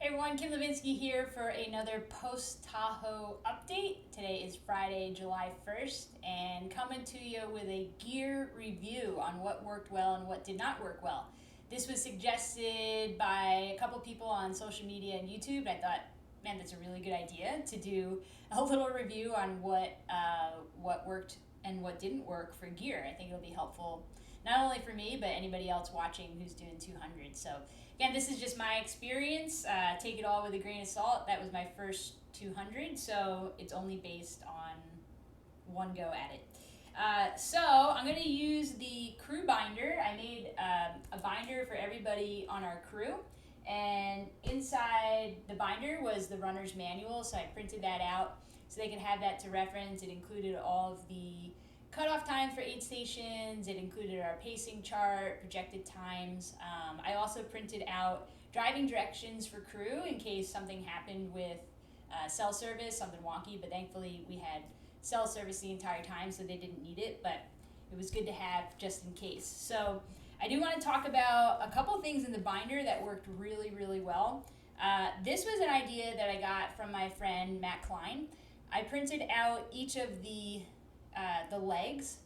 Hey everyone, Kim Levinsky here for another post-Tahoe update. Today is Friday, July 1st, and coming to you with a gear review on what worked well and what did not work well. This was suggested by a couple people on social media and YouTube. I thought, man, that's a really good idea to do a little review on what worked and what didn't work for gear. I think it'll be helpful not only for me, but anybody else watching who's doing 200. So again, this is just my experience. Take it all with a grain of salt. That was my first 200, so it's only based on one go at it. So I'm going to use the crew binder. I made a binder for everybody on our crew, and inside the binder was the runner's manual, so I printed that out so they could have that to reference. It included all of the cutoff time for aid stations. It included our pacing chart, projected times. I also printed out driving directions for crew in case something happened with cell service, something wonky, but thankfully we had cell service the entire time, so they didn't need it, but it was good to have just in case. So I do want to talk about a couple things in the binder that worked really, really well. This was an idea that I got from my friend Matt Klein. I printed out each of the legs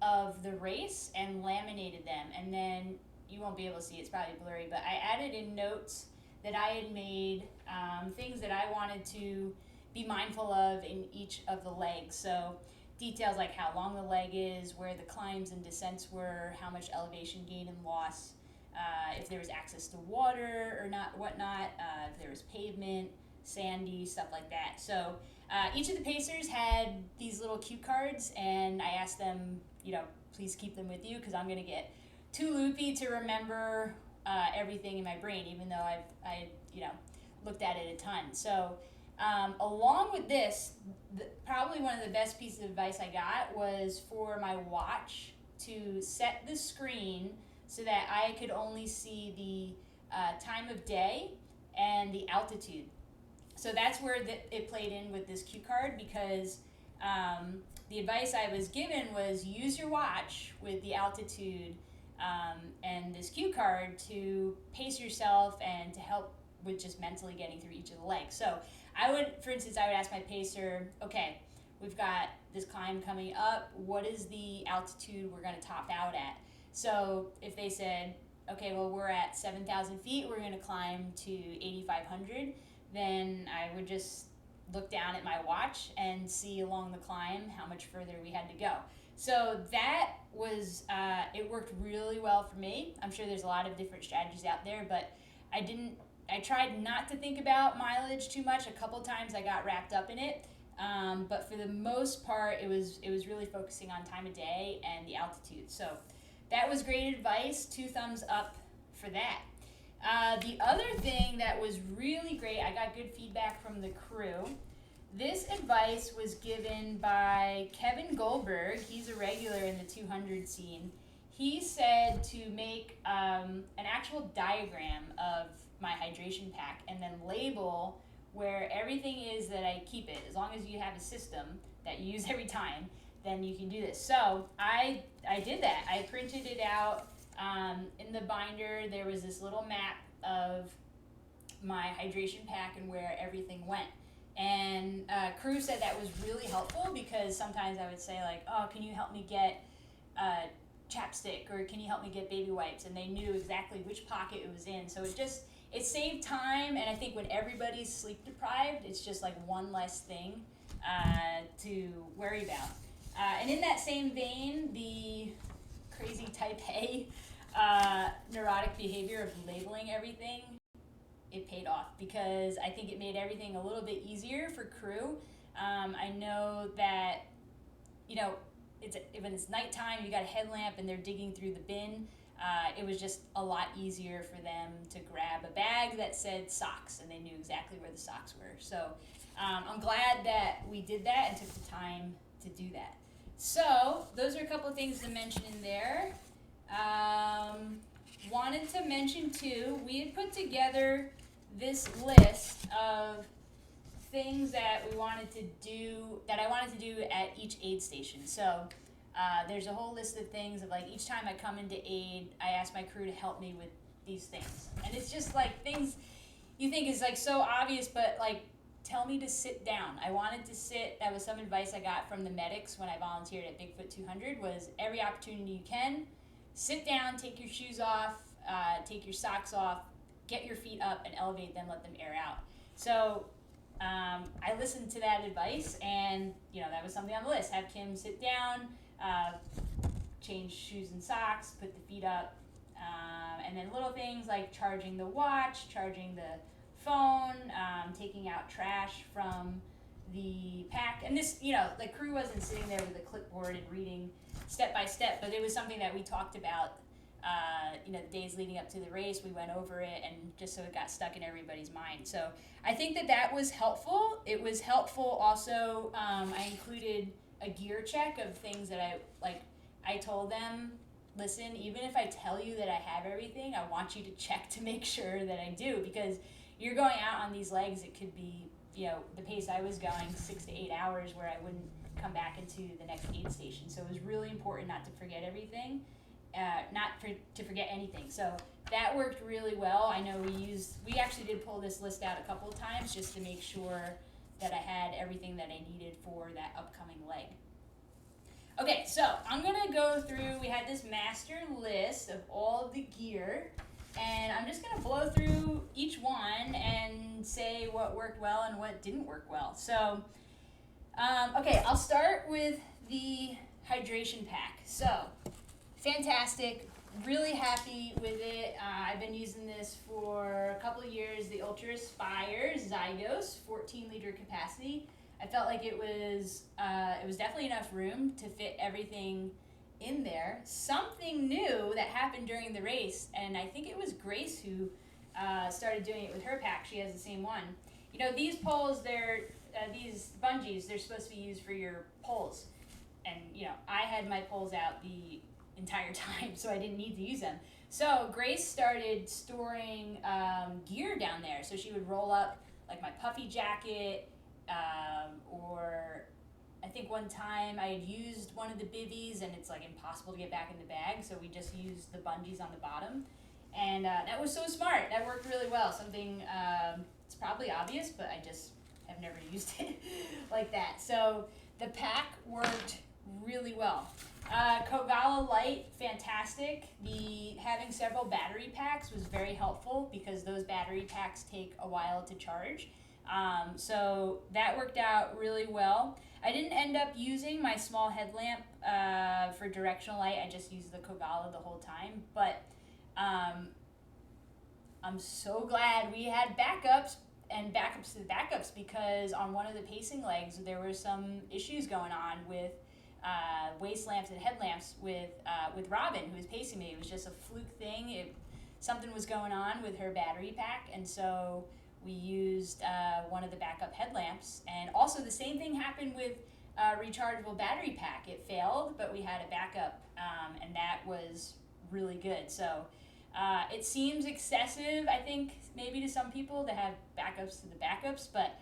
of the race and laminated them, and then you won't be able to see, it's probably blurry, but I added in notes that I had made, things that I wanted to be mindful of in each of the legs. So details like how long the leg is, where the climbs and descents were, how much elevation gain and loss, if there was access to water or not, whatnot, if there was pavement, sandy, stuff like that. So each of the pacers had these little cue cards, and I asked them, please keep them with you because I'm going to get too loopy to remember everything in my brain, even though I looked at it a ton. So along with this, probably one of the best pieces of advice I got was for my watch to set the screen so that I could only see the time of day and the altitude. So that's where it played in with this cue card, because the advice I was given was use your watch with the altitude and this cue card to pace yourself and to help with just mentally getting through each of the legs. So for instance, I would ask my pacer, okay, we've got this climb coming up. What is the altitude we're going to top out at? So if they said, okay, well, we're at 7,000 feet, we're going to climb to 8,500, then I would just look down at my watch and see along the climb how much further we had to go. So that was, it worked really well for me. I'm sure there's a lot of different strategies out there, but I tried not to think about mileage too much. A couple times I got wrapped up in it, but for the most part, it was really focusing on time of day and the altitude. So that was great advice. 2 thumbs up for that. The other thing that was really great, I got good feedback from the crew. This advice was given by Kevin Goldberg. He's a regular in the 200 scene. He said to make an actual diagram of my hydration pack and then label where everything is that I keep it. As long as you have a system that you use every time, then you can do this. So I did that. I printed it out. In the binder, there was this little map of my hydration pack and where everything went. And crew said that was really helpful, because sometimes I would say like, oh, can you help me get chapstick, or can you help me get baby wipes? And they knew exactly which pocket it was in. So it saved time, and I think when everybody's sleep deprived, it's just like one less thing to worry about. And in that same vein, the crazy type A neurotic behavior of labeling everything, it paid off, because I think it made everything a little bit easier for crew. I know that, when it's nighttime, you got a headlamp and they're digging through the bin. It was just a lot easier for them to grab a bag that said socks, and they knew exactly where the socks were. So I'm glad that we did that and took the time to do that. So those are a couple of things to mention in there. Wanted to mention too, we had put together this list of things that I wanted to do at each aid station. So there's a whole list of things of like each time I come into aid, I ask my crew to help me with these things. And it's just like things, you think is like so obvious, but like, tell me to sit down. I wanted to sit. That was some advice I got from the medics when I volunteered at Bigfoot 200 was every opportunity you can, sit down, take your shoes off, take your socks off, get your feet up and elevate them, let them air out. So I listened to that advice, and that was something on the list. Have Kim sit down, change shoes and socks, put the feet up, and then little things like charging the watch, charging the phone, taking out trash from the pack. And this, the crew wasn't sitting there with a clipboard and reading step by step, but it was something that we talked about, the days leading up to the race. We went over it, and just so it got stuck in everybody's mind. So I think that was helpful. It was helpful also, I included a gear check of things that I told them, listen, even if I tell you that I have everything, I want you to check to make sure that I do, because you're going out on these legs. It could be, the pace I was going, 6 to 8 hours, where I wouldn't come back into the next aid station. So it was really important not to forget everything, to forget anything. So that worked really well. I know we actually did pull this list out a couple of times just to make sure that I had everything that I needed for that upcoming leg. Okay, so I'm gonna go through, we had this master list of all of the gear, and I'm just gonna blow through each one and say what worked well and what didn't work well. So, okay, I'll start with the hydration pack. So, fantastic, really happy with it. I've been using this for a couple of years, the Ultra Aspire Zygos, 14-liter capacity. I felt like it was definitely enough room to fit everything in there. Something new that happened during the race, and I think it was Grace who started doing it with her pack. She has the same one. These poles, these bungees, they're supposed to be used for your poles. And, I had my poles out the entire time, so I didn't need to use them. So Grace started storing gear down there. So she would roll up like my puffy jacket, or I think one time I had used one of the bivvies and it's like impossible to get back in the bag, so we just used the bungees on the bottom. And that was so smart. That worked really well. Something, it's probably obvious, but I just have never used it like that. So the pack worked really well. Kogala Light, fantastic. Having several battery packs was very helpful because those battery packs take a while to charge. So that worked out really well. I didn't end up using my small headlamp for directional light. I just used the Kogala the whole time. But I'm so glad we had backups and backups to the backups, because on one of the pacing legs there were some issues going on with waist lamps and headlamps with Robin, who was pacing me. It was just a fluke thing. Something was going on with her battery pack, and so we used one of the backup headlamps. And also the same thing happened with rechargeable battery pack. It failed, but we had a backup, and that was really good. So it seems excessive, I think, maybe to some people to have backups to the backups, but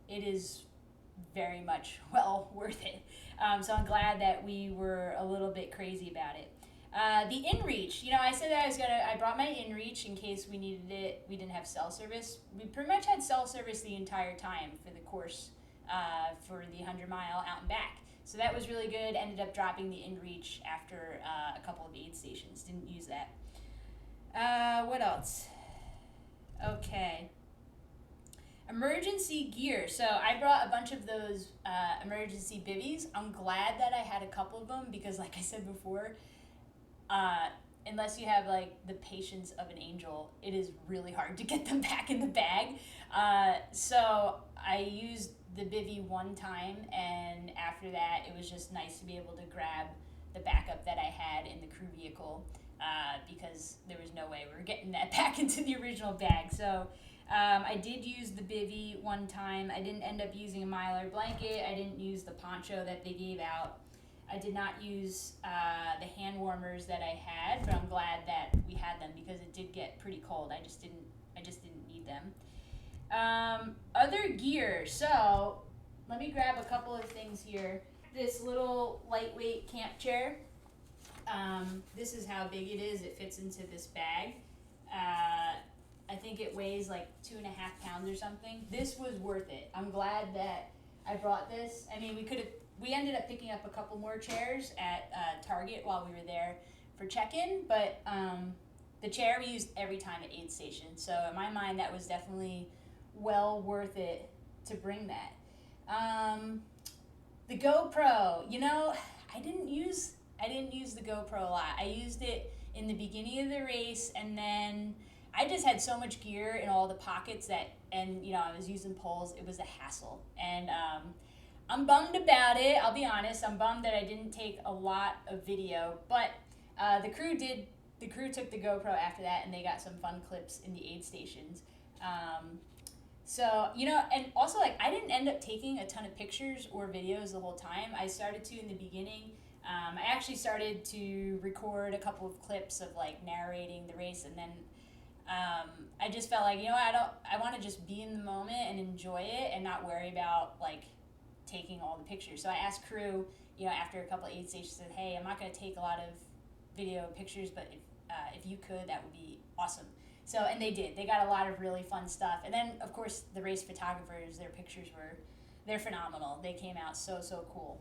it is very much well worth it. So I'm glad that we were a little bit crazy about it. The InReach, I said that I brought my InReach in case we needed it. We didn't have cell service. We pretty much had cell service the entire time for the course, for the 100-mile out and back. So that was really good. Ended up dropping the InReach after a couple of aid stations. Didn't use that. What else? Okay. Emergency gear. So I brought a bunch of those emergency bivvies. I'm glad that I had a couple of them because, like I said before, unless you have like the patience of an angel, it is really hard to get them back in the bag. So I used the bivvy one time, and after that it was just nice to be able to grab the backup that I had in the crew vehicle, because there was no way we were getting that back into the original bag. So I did use the bivvy one time. I didn't end up using a Mylar blanket. I didn't use the poncho that they gave out. I did not use the hand warmers that I had, but I'm glad that we had them because it did get pretty cold. I just didn't need them. Other gear. So let me grab a couple of things here. This little lightweight camp chair. This is how big it is. It fits into this bag. I think it weighs like 2.5 pounds or something. This was worth it. I'm glad that I brought this. I mean, we ended up picking up a couple more chairs at Target while we were there for check-in, but the chair we used every time at aid station. So in my mind, that was definitely well worth it to bring that. The GoPro, you know, I didn't use the GoPro a lot. I used it in the beginning of the race, and then I just had so much gear in all the pockets and you know, I was using poles. It was a hassle, and I'm bummed about it. I'll be honest. I'm bummed that I didn't take a lot of video, but the crew did. The crew took the GoPro after that, and they got some fun clips in the aid stations. So, you know, and also, like, I didn't end up taking a ton of pictures or videos the whole time. I started to in the beginning. I actually started to record a couple of clips of, like, narrating the race, and then I just felt like, you know, I want to just be in the moment and enjoy it and not worry about, like, taking all the pictures. So I asked crew, you know, after a couple of aid stations, said, hey, I'm not going to take a lot of video pictures, but if you could, that would be awesome. So, and they did. They got a lot of really fun stuff. And then, of course, the race photographers, their pictures they're phenomenal. They came out so cool.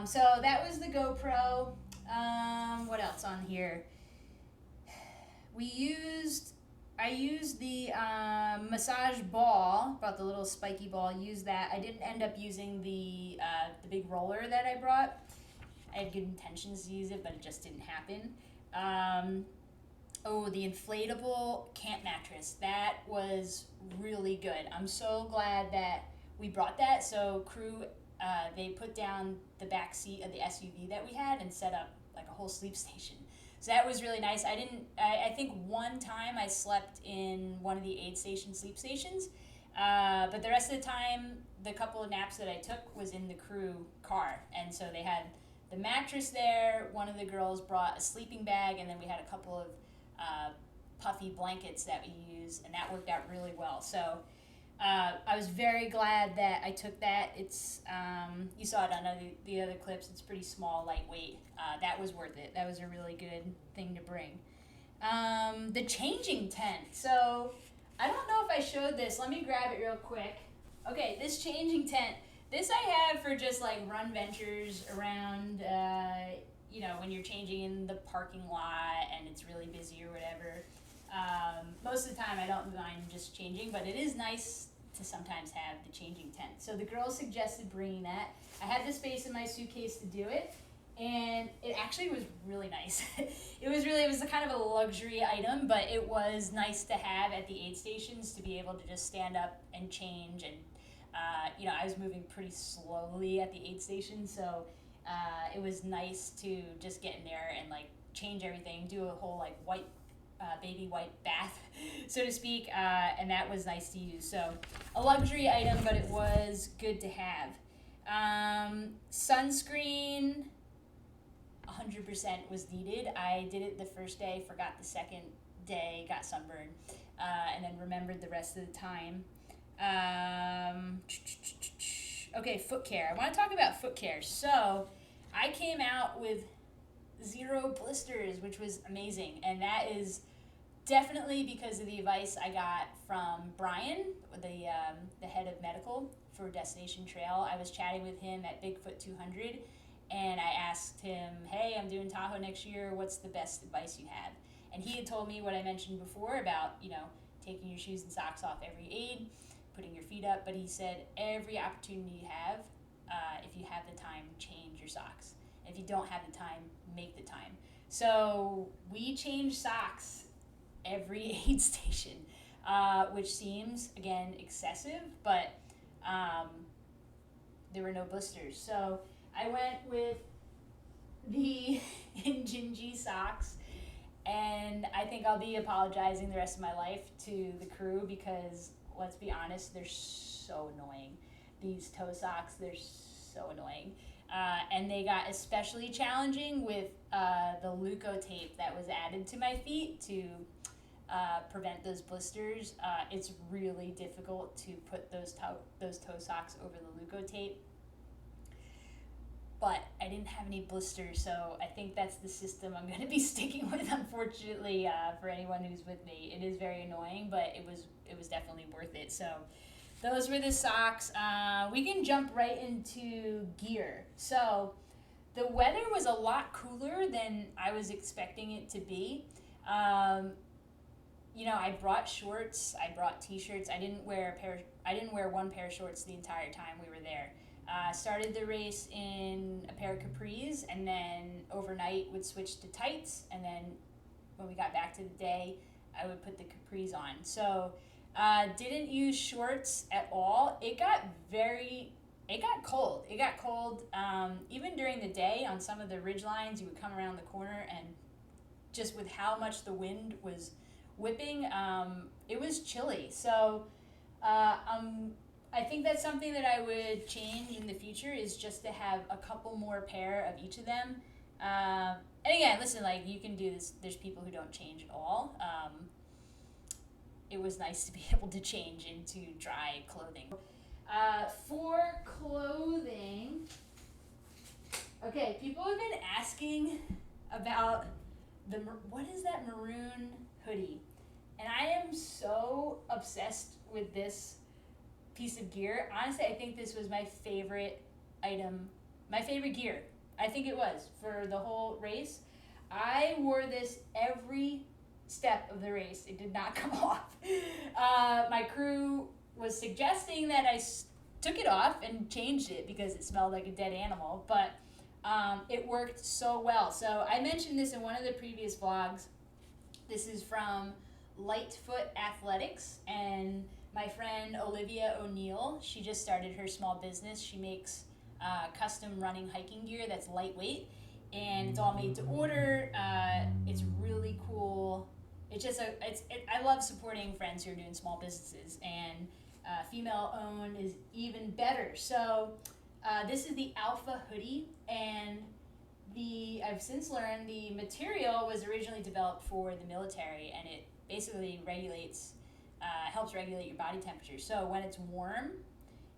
So that was the GoPro. What else on here? I used the massage ball, brought the little spiky ball, used that. I didn't end up using the big roller that I brought. I had good intentions to use it, but it just didn't happen. The inflatable camp mattress. That was really good. I'm so glad that we brought that. So crew, they put down the back seat of the SUV that we had and set up like a whole sleep station. So that was really nice. I think one time I slept in one of the aid station sleep stations, but the rest of the time, the couple of naps that I took was in the crew car. And so they had the mattress there. One of the girls brought a sleeping bag, and then we had a couple of puffy blankets that we used, and that worked out really well. So I was very glad that I took that. It's you saw it on the other clips. It's pretty small, lightweight. That was worth it. That was a really good thing to bring. The changing tent. So I don't know if I showed this. Let me grab it real quick. Okay, this changing tent. This I have for just like run ventures around, you know, when you're changing in the parking lot and it's really busy or whatever. Most of the time I don't mind just changing, but it is nice to sometimes have the changing tent. So the girls suggested bringing that. I had the space in my suitcase to do it, and it actually was really nice. It was a kind of a luxury item, but it was nice to have at the aid stations to be able to just stand up and change. And you know, I was moving pretty slowly at the aid station, so it was nice to just get in there and like change everything, do a whole like baby white bath, so to speak, and that was nice to use. So a luxury item, but it was good to have. Sunscreen, 100% was needed. I did it the first day, forgot the second day, got sunburned, and then remembered the rest of the time. Okay, foot care. I want to talk about foot care. So I came out with 0 blisters, which was amazing, and that is definitely because of the advice I got from Brian, the head of medical for Destination Trail. I was chatting with him at Bigfoot 200, and I asked him, hey, I'm doing Tahoe next year, what's the best advice you have? And he had told me what I mentioned before about, you know, taking your shoes and socks off every aid, putting your feet up, but he said every opportunity you have, if you have the time, change your socks. If you don't have the time, make the time. So we change socks every aid station, which seems, again, excessive, but there were no blisters. So I went with the Injinji socks, and I think I'll be apologizing the rest of my life to the crew because, let's be honest, they're so annoying. These toe socks, they're so annoying. And they got especially challenging with the Leuco tape that was added to my feet to prevent those blisters. It's really difficult to put those toe socks over the Leuco tape. but I didn't have any blisters, so I think that's the system I'm going to be sticking with, unfortunately, for anyone who's with me. It is very annoying, but it was definitely worth it. So those were the socks. We can jump right into gear. So the weather was a lot cooler than I was expecting it to be. I brought shorts, I brought t-shirts. I didn't wear one pair of shorts the entire time we were there. Started the race in a pair of capris, and then overnight would switch to tights, and then when we got back to the day, I would put the capris on. So didn't use shorts at all. It got cold. It got cold even during the day. On some of the ridge lines, you would come around the corner, and just with how much the wind was whipping, it was chilly. So I think that's something that I would change in the future, is just to have a couple more pair of each of them. And again, listen, like, you can do this. There's people who don't change at all. It was nice to be able to change into dry clothing. For clothing, okay, people have been asking about what is that maroon hoodie? And I am so obsessed with this piece of gear. Honestly, I think this was my favorite item, my favorite gear. I think it was for the whole race. I wore this every step of the race. It did not come off. My crew was suggesting that I took it off and changed it because it smelled like a dead animal, but it worked so well. So I mentioned this in one of the previous vlogs. This is from Lightfoot Athletics, and my friend Olivia O'Neill, she just started her small business. She makes custom running hiking gear that's lightweight, and it's all made to order. It's really cool. I love supporting friends who are doing small businesses, and female owned is even better. So this is the Alpha Hoodie, and I've since learned the material was originally developed for the military, and it basically helps regulate your body temperature. So when it's warm,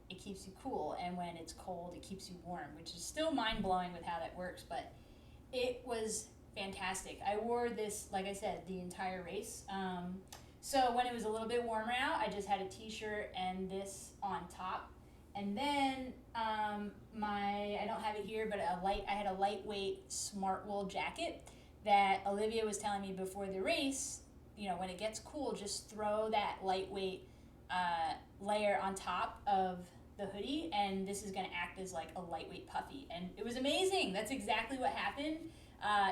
it keeps you cool, and when it's cold, it keeps you warm, which is still mind-blowing with how that works, but it was fantastic. I wore this, like I said, the entire race. So when it was a little bit warmer out, I just had a t-shirt and this on top. And then I don't have it here, but I had a lightweight smart wool jacket that Olivia was telling me before the race. When it gets cool, just throw that lightweight layer on top of the hoodie, and this is going to act as like a lightweight puffy. And it was amazing. That's exactly what happened.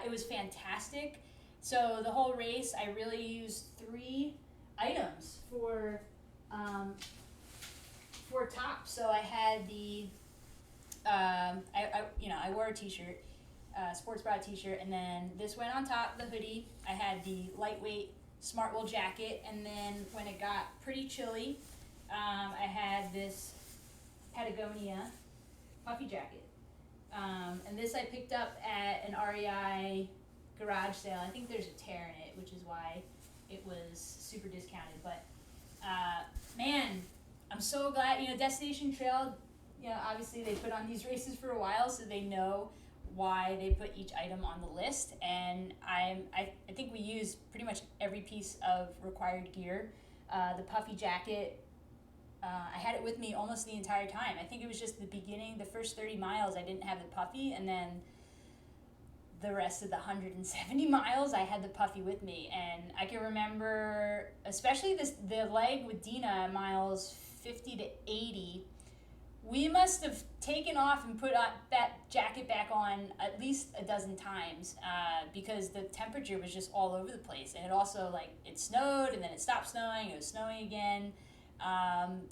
It was fantastic. So the whole race, I really used 3 items for tops. So I had I wore a t-shirt, sports bra t-shirt, and then this went on top, the hoodie. I had the lightweight smart wool jacket, and then when it got pretty chilly, I had this Patagonia puffy jacket. And this I picked up at an REI garage sale. I think there's a tear in it, which is why it was super discounted. But man, I'm so glad. Destination Trail, obviously they put on these races for a while, so they know why they put each item on the list. And I think we used pretty much every piece of required gear. The puffy jacket, I had it with me almost the entire time. I think it was just the beginning, the first 30 miles I didn't have the puffy, and then the rest of the 170 miles I had the puffy with me. And I can remember, especially the leg with Dina, miles 50 to 80, we must have taken off and put that jacket back on at least a dozen times because the temperature was just all over the place. And it also, it snowed, and then it stopped snowing, it was snowing again.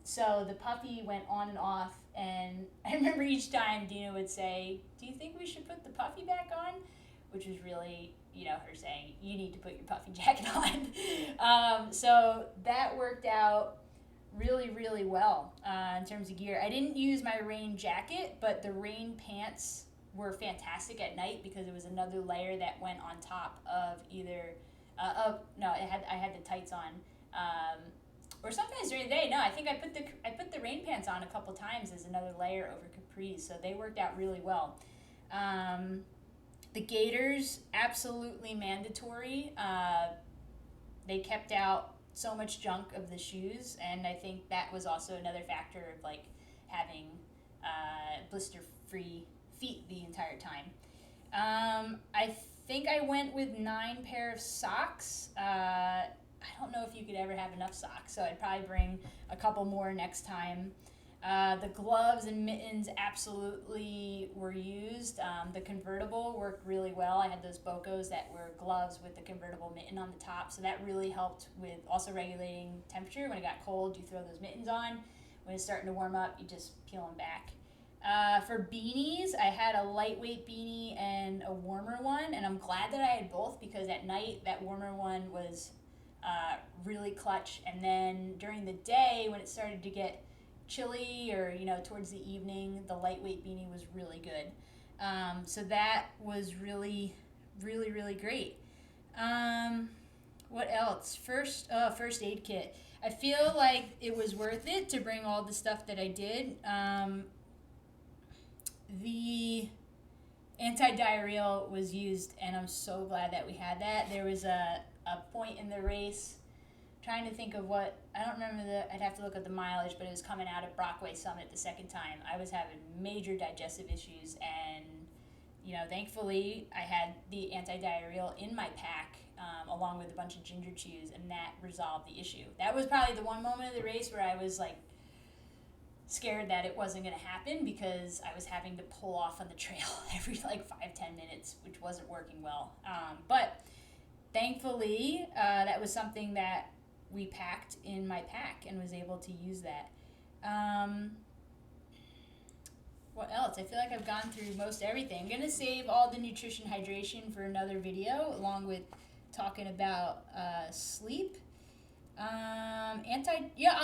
So the puffy went on and off, and I remember each time Dina would say, "Do you think we should put the puffy back on?" Which was really, her saying, "You need to put your puffy jacket on." So that worked out really, really well in terms of gear. I didn't use my rain jacket, but the rain pants were fantastic at night because it was another layer that went on top of either. I had the tights on. Or sometimes during the day. No, I think I put the rain pants on a couple times as another layer over capris, so they worked out really well. The gaiters, absolutely mandatory. They kept out so much junk of the shoes, and I think that was also another factor of like having blister-free feet the entire time. I think I went with 9 pair of socks. I don't know if you could ever have enough socks, so I'd probably bring a couple more next time. The gloves and mittens absolutely were used. The convertible worked really well. I had those Bocos that were gloves with the convertible mitten on the top, so that really helped with also regulating temperature. When it got cold, you throw those mittens on. When it's starting to warm up, you just peel them back. For beanies, I had a lightweight beanie and a warmer one, and I'm glad that I had both because at night that warmer one was really clutch, and then during the day when it started to get chilly or towards the evening, the lightweight beanie was really good. So that was really great. What else? First aid kit. I feel like it was worth it to bring all the stuff that I did. The anti-diarrheal was used, and I'm so glad that we had that. There was a point in the race, trying to think of what, I don't remember I'd have to look at the mileage, but it was coming out of Brockway Summit the second time. I was having major digestive issues, and thankfully I had the anti-diarrheal in my pack, along with a bunch of ginger chews, and that resolved the issue. That was probably the one moment of the race where I was like scared that it wasn't going to happen because I was having to pull off on the trail every like 5-10 minutes, which wasn't working well. But thankfully, that was something that we packed in my pack and was able to use that. What else? I feel like I've gone through most everything. I'm going to save all the nutrition hydration for another video, along with talking about sleep. I'll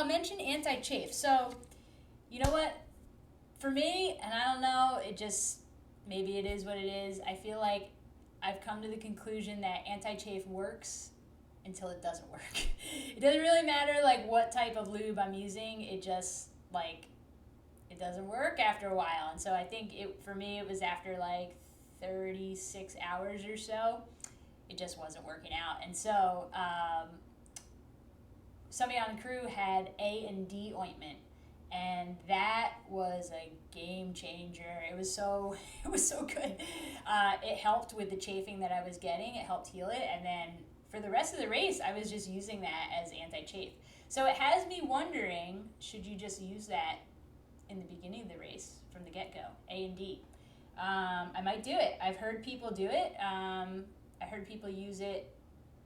mention AntiChafe. So, you know what? For me, and I don't know, maybe it is what it is. I feel like I've come to the conclusion that AntiChafe works until it doesn't work. It doesn't really matter like what type of lube I'm using. It just it doesn't work after a while. And so I think for me it was after like 36 hours or so, it just wasn't working out. And so somebody on the crew had A&D ointment, and that was a game changer. It was so good. It helped with the chafing that I was getting. It helped heal it, and then for the rest of the race, I was just using that as anti-chafe. So it has me wondering, should you just use that in the beginning of the race from the get-go, A&D? I might do it. I've heard people do it. I heard people use it,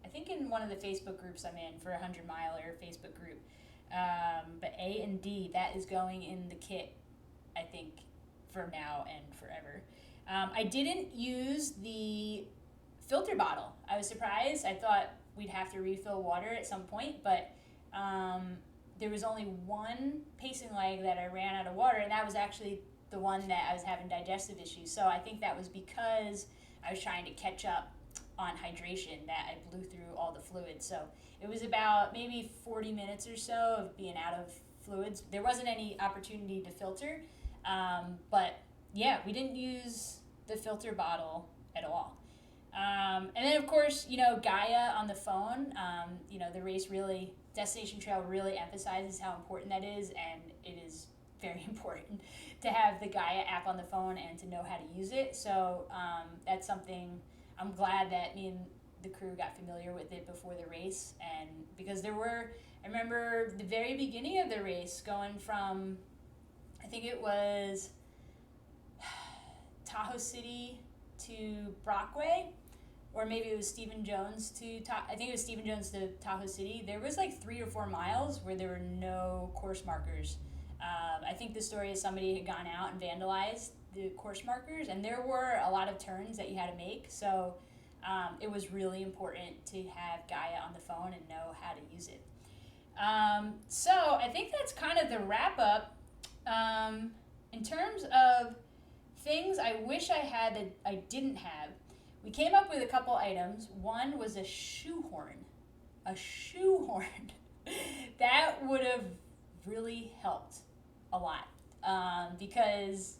I think in one of the Facebook groups I'm in for 100 Miler Facebook group. But A&D, that is going in the kit, I think, for now and forever. I didn't use the filter bottle. I was surprised. I thought we'd have to refill water at some point, but there was only one pacing leg that I ran out of water, and that was actually the one that I was having digestive issues. So I think that was because I was trying to catch up on hydration, that I blew through all the fluids. So it was about maybe 40 minutes or so of being out of fluids. There wasn't any opportunity to filter, but yeah, we didn't use the filter bottle at all. And then of course, Gaia on the phone, the race really, Destination Trail really emphasizes how important that is, and it is very important to have the Gaia app on the phone and to know how to use it. So that's something I'm glad that me and the crew got familiar with it before the race, and because I remember the very beginning of the race going from, I think it was Tahoe City to Brockway, or maybe it was Stephen Jones to Tahoe City. There was like 3 or 4 miles where there were no course markers. I think the story is somebody had gone out and vandalized the course markers, and there were a lot of turns that you had to make. So it was really important to have Gaia on the phone and know how to use it. So I think that's kind of the wrap up. In terms of things I wish I had that I didn't have, we came up with a couple items. One was a shoehorn. A shoehorn. That would have really helped a lot, because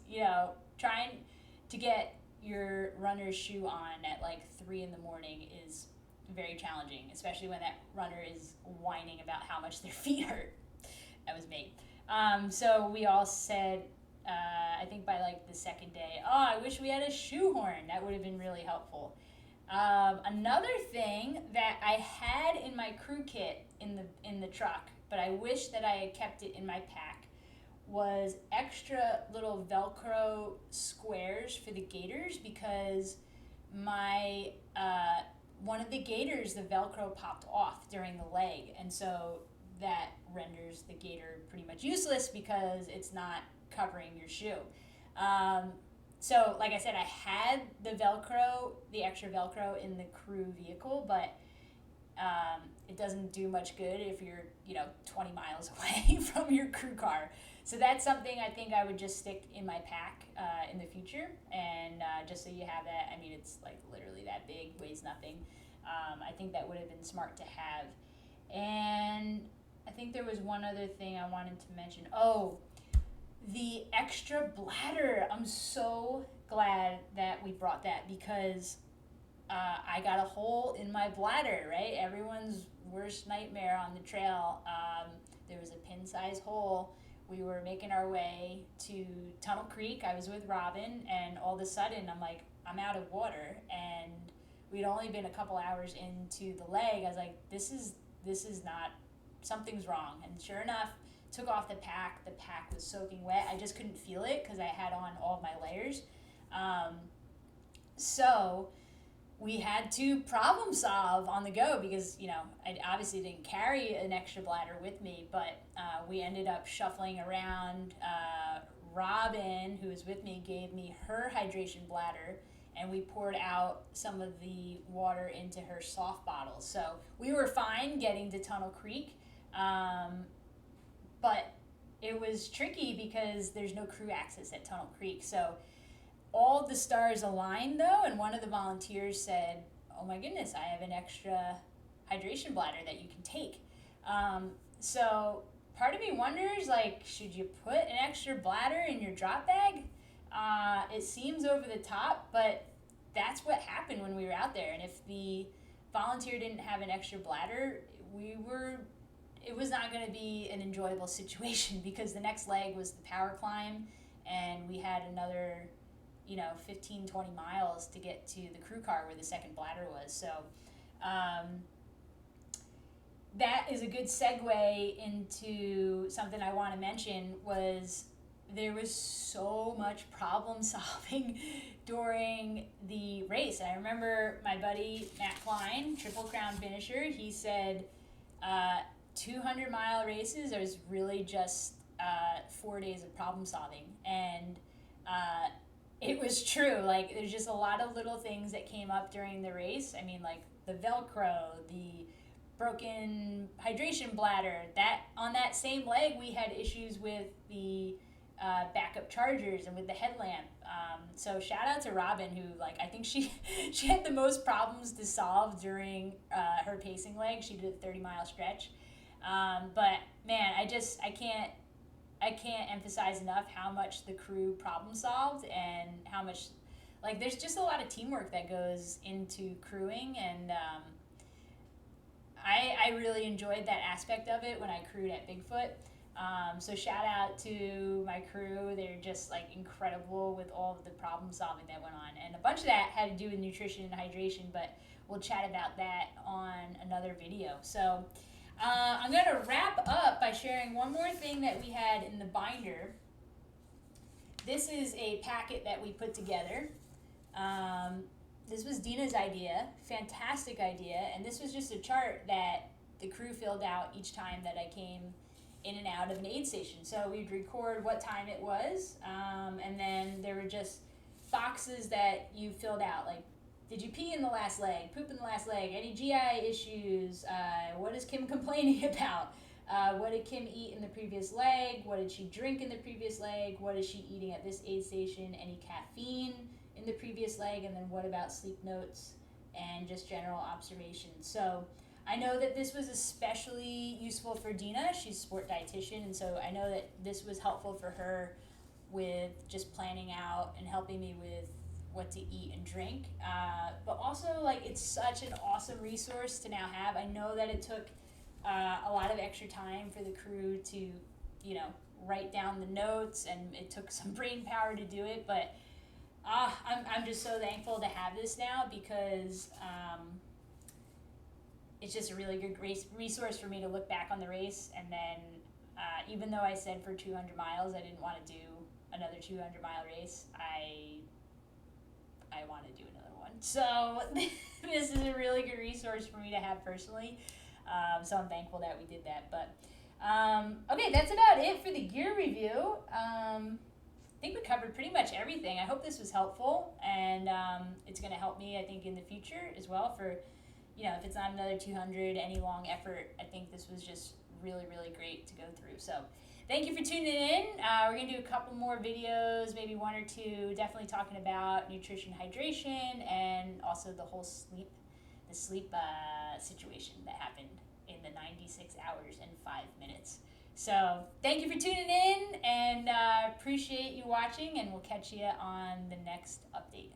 trying to get your runner's shoe on at like 3 in the morning is very challenging, especially when that runner is whining about how much their feet hurt. That was me. So we all said, I think by like the second day, oh, I wish we had a shoehorn. That would have been really helpful. Another thing that I had in my crew kit in the truck, but I wish that I had kept it in my pack, was extra little Velcro squares for the gaiters, because my one of the gaiters, the Velcro popped off during the leg, and so that renders the gaiter pretty much useless because it's not covering your shoe. So like I said, I had the Velcro, the extra Velcro in the crew vehicle, but it doesn't do much good if you're 20 miles away from your crew car. So that's something I think I would just stick in my pack in the future, and just so you have that. I mean, it's like literally that big, weighs nothing. I think that would have been smart to have. And I think there was one other thing I wanted to mention. Oh, the extra bladder. I'm so glad that we brought that, because I got a hole in my bladder, right? Everyone's worst nightmare on the trail. There was a pin-sized hole. We were making our way to Tunnel Creek. I was with Robin, and all of a sudden I'm like, I'm out of water, and we'd only been a couple hours into the leg. I was like, this is not, something's wrong. And sure enough, took off the pack was soaking wet. I just couldn't feel it because I had on all of my layers. So we had to problem solve on the go, because I obviously didn't carry an extra bladder with me, but we ended up shuffling around. Robin, who was with me, gave me her hydration bladder, and we poured out some of the water into her soft bottles. So we were fine getting to Tunnel Creek, but it was tricky because there's no crew access at Tunnel Creek. So all the stars aligned though, and one of the volunteers said, oh my goodness, I have an extra hydration bladder that you can take. So part of me wonders, like, should you put an extra bladder in your drop bag? It seems over the top, but that's what happened when we were out there. And if the volunteer didn't have an extra bladder, it was not going to be an enjoyable situation, because the next leg was the power climb, and we had another 15, 20 miles to get to the crew car where the second bladder was. So that is a good segue into something I want to mention. Was there was so much problem solving during the race. And I remember my buddy Matt Klein, Triple Crown finisher, he said 200-mile races is really just 4 days of problem solving. And it was true. Like, there's just a lot of little things that came up during the race. I mean, like the Velcro, the broken hydration bladder. That on that same leg, we had issues with the backup chargers and with the headlamp. So shout out to Robin, who, like, I think she had the most problems to solve during her pacing leg. She did a 30-mile stretch. But man, I can't emphasize enough how much the crew problem solved, and how much, like, there's just a lot of teamwork that goes into crewing, and I really enjoyed that aspect of it when I crewed at Bigfoot. So shout out to my crew. They're just like incredible with all of the problem solving that went on, and a bunch of that had to do with nutrition and hydration, but we'll chat about that on another video. So I'm going to wrap up by sharing one more thing that we had in the binder. This is a packet that we put together. This was Dina's idea, fantastic idea, and this was just a chart that the crew filled out each time that I came in and out of an aid station. So we'd record what time it was, and then there were just boxes that you filled out, like, did you pee in the last leg, poop in the last leg, any GI issues, what is Kim complaining about, what did Kim eat in the previous leg, what did she drink in the previous leg, what is she eating at this aid station, any caffeine in the previous leg, and then what about sleep notes and just general observations. So I know that this was especially useful for Dina. She's a sport dietitian, and so I know that this was helpful for her with just planning out and helping me with what to eat and drink. But also, like, it's such an awesome resource to now have. I know that it took a lot of extra time for the crew to, you know, write down the notes, and it took some brain power to do it, but I'm just so thankful to have this now, because it's just a really good resource for me to look back on the race. And then even though I said for 200 miles I didn't want to do another 200-mile race, I want to do another one. So this is a really good resource for me to have personally. So I'm thankful that we did that. But okay, that's about it for the gear review. I think we covered pretty much everything. I hope this was helpful, and it's going to help me, I think, in the future as well for, you know, if it's not another 200, any long effort. I think this was just really, really great to go through. So thank you for tuning in. We're going to do a couple more videos, maybe one or two, definitely talking about nutrition, hydration, and also the whole sleep situation that happened in the 96 hours and 5 minutes. So thank you for tuning in, and appreciate you watching, and we'll catch you on the next update.